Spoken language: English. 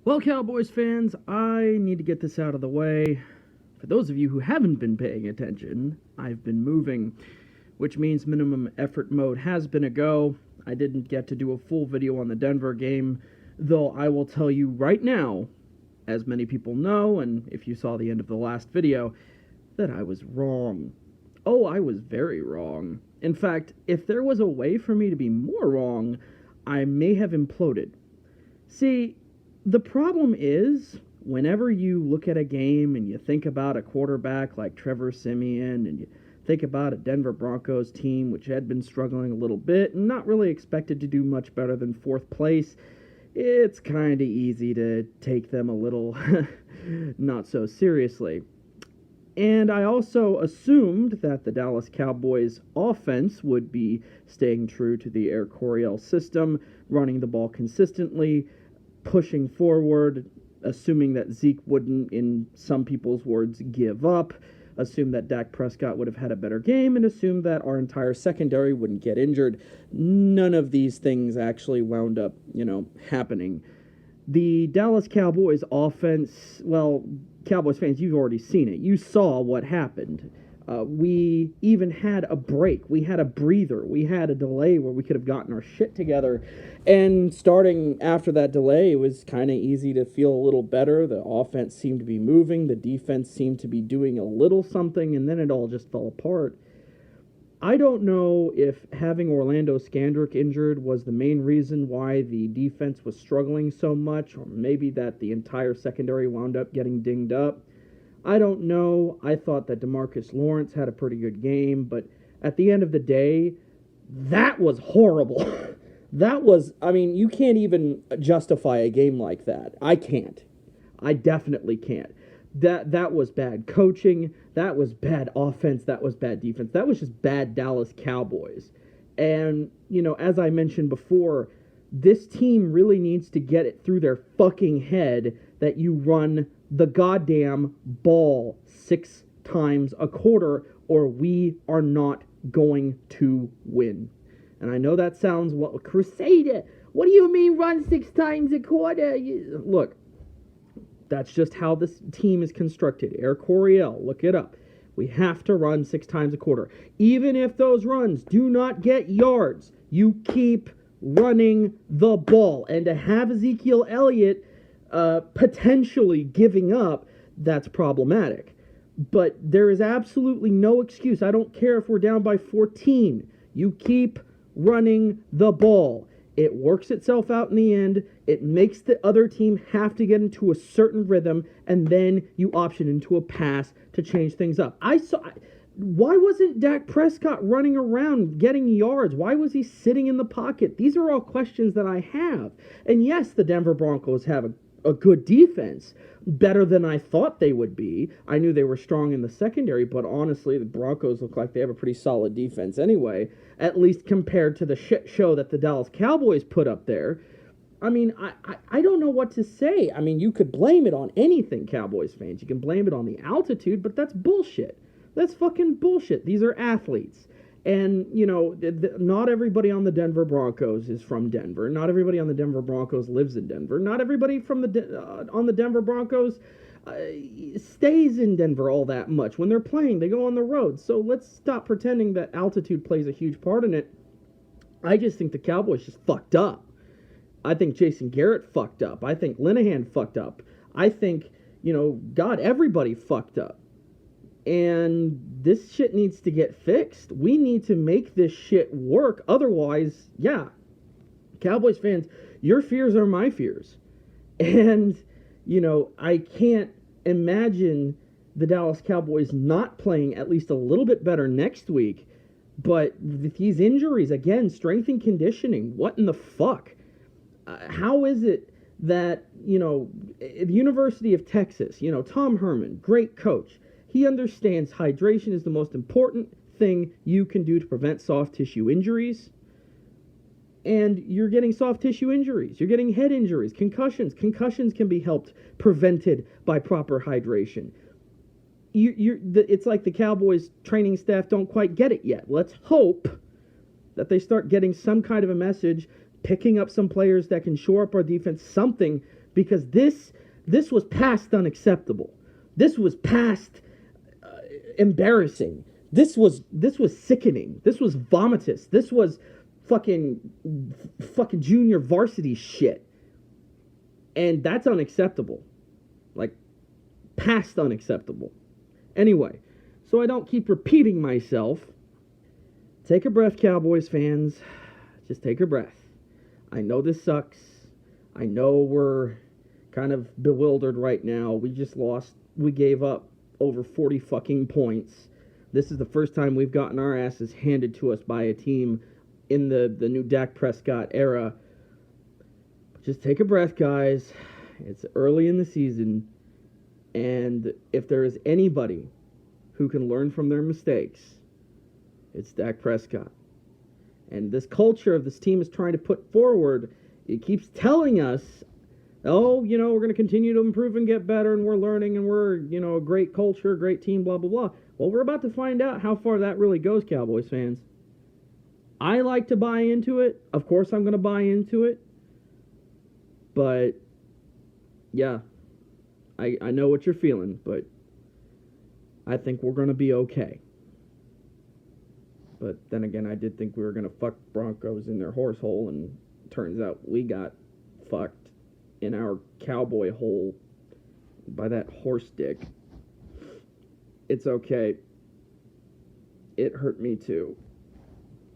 Well, Cowboys fans, I need to get this out of the way. For those of you who haven't been paying attention, I've been moving, which means minimum effort mode has been a go. I didn't get to do a full video on the Denver game, though I will tell you right now, as many people know, and if you saw the end of the last video, that I was wrong. Oh, I was very wrong. In fact, if there was a way for me to be more wrong, I may have imploded. See, the problem is, whenever you look at a game and you think about a quarterback like Trevor Siemian and you think about a Denver Broncos team which had been struggling a little bit and not really expected to do much better than fourth place, it's kind of easy to take them a little not so seriously. And I also assumed that the Dallas Cowboys offense would be staying true to the Air Coryell system, running the ball consistently, pushing forward, assuming that Zeke wouldn't, in some people's words, give up, assume that Dak Prescott would have had a better game, and assume that our entire secondary wouldn't get injured. None of these things actually wound up, happening. The Dallas Cowboys offense, well, Cowboys fans, you've already seen it. You saw what happened. We even had a break. We had a breather. We had a delay where we could have gotten our shit together. And starting after that delay, it was kind of easy to feel a little better. The offense seemed to be moving. The defense seemed to be doing a little something. And then it all just fell apart. I don't know if having Orlando Scandrick injured was the main reason why the defense was struggling so much, or maybe that the entire secondary wound up getting dinged up. I don't know. I thought that DeMarcus Lawrence had a pretty good game, but at the end of the day, that was horrible. You can't even justify a game like that. I can't. I definitely can't. That was bad coaching. That was bad offense. That was bad defense. That was just bad Dallas Cowboys. And, as I mentioned before, this team really needs to get it through their fucking head that you run the goddamn ball 6 times a quarter, or we are not going to win. And I know that sounds, Crusader, what do you mean run 6 times a quarter? Look, that's just how this team is constructed. Air Coryell, look it up. We have to run 6 times a quarter. Even if those runs do not get yards, you keep running the ball. And to have Ezekiel Elliott potentially giving up, that's problematic. But there is absolutely no excuse. I don't care if we're down by 14. You keep running the ball. It works itself out in the end. It makes the other team have to get into a certain rhythm, and then you option into a pass to change things up. Why wasn't Dak Prescott running around getting yards? Why was he sitting in the pocket? These are all questions that I have. And yes, the Denver Broncos have a good defense, better than I thought they would be. I knew they were strong in the secondary, but honestly, the Broncos look like they have a pretty solid defense anyway, at least compared to the shit show that the Dallas Cowboys put up there. I don't know what to say. You could blame it on anything, Cowboys fans. You can blame it on the altitude, but that's bullshit. That's fucking bullshit. These are athletes. And, not everybody on the Denver Broncos is from Denver. Not everybody on the Denver Broncos lives in Denver. Not everybody from on the Denver Broncos stays in Denver all that much. When they're playing, they go on the road. So let's stop pretending that altitude plays a huge part in it. I just think the Cowboys just fucked up. I think Jason Garrett fucked up. I think Linehan fucked up. I think, everybody fucked up. And this shit needs to get fixed. We need to make this shit work. Otherwise, Cowboys fans, your fears are my fears. And, I can't imagine the Dallas Cowboys not playing at least a little bit better next week. But with these injuries, again, strength and conditioning, what in the fuck? How is it that, the University of Texas, Tom Herman, great coach, he understands hydration is the most important thing you can do to prevent soft tissue injuries. And you're getting soft tissue injuries. You're getting head injuries, concussions. Concussions can be prevented by proper hydration. It's like the Cowboys training staff don't quite get it yet. Let's hope that they start getting some kind of a message, picking up some players that can shore up our defense, something, because this was past unacceptable. This was past embarrassing. This was sickening. This was vomitous. This was fucking junior varsity shit. And that's unacceptable. Like, past unacceptable. Anyway, so I don't keep repeating myself, take a breath, Cowboys fans. Just take a breath. I know this sucks. I know we're kind of bewildered right now. We just lost. We gave up over 40 fucking points. This is the first time we've gotten our asses handed to us by a team in the new Dak Prescott era. Just take a breath, guys. It's early in the season. And if there is anybody who can learn from their mistakes, it's Dak Prescott. And this culture of this team is trying to put forward, it keeps telling us, oh, we're going to continue to improve and get better, and we're learning, and we're, a great culture, great team, blah, blah, blah. Well, we're about to find out how far that really goes, Cowboys fans. I like to buy into it. Of course I'm going to buy into it. But, yeah, I know what you're feeling, but I think we're going to be okay. But then again, I did think we were going to fuck Broncos in their horse hole, and turns out we got fucked in our cowboy hole by that horse dick. It's okay. It hurt me too.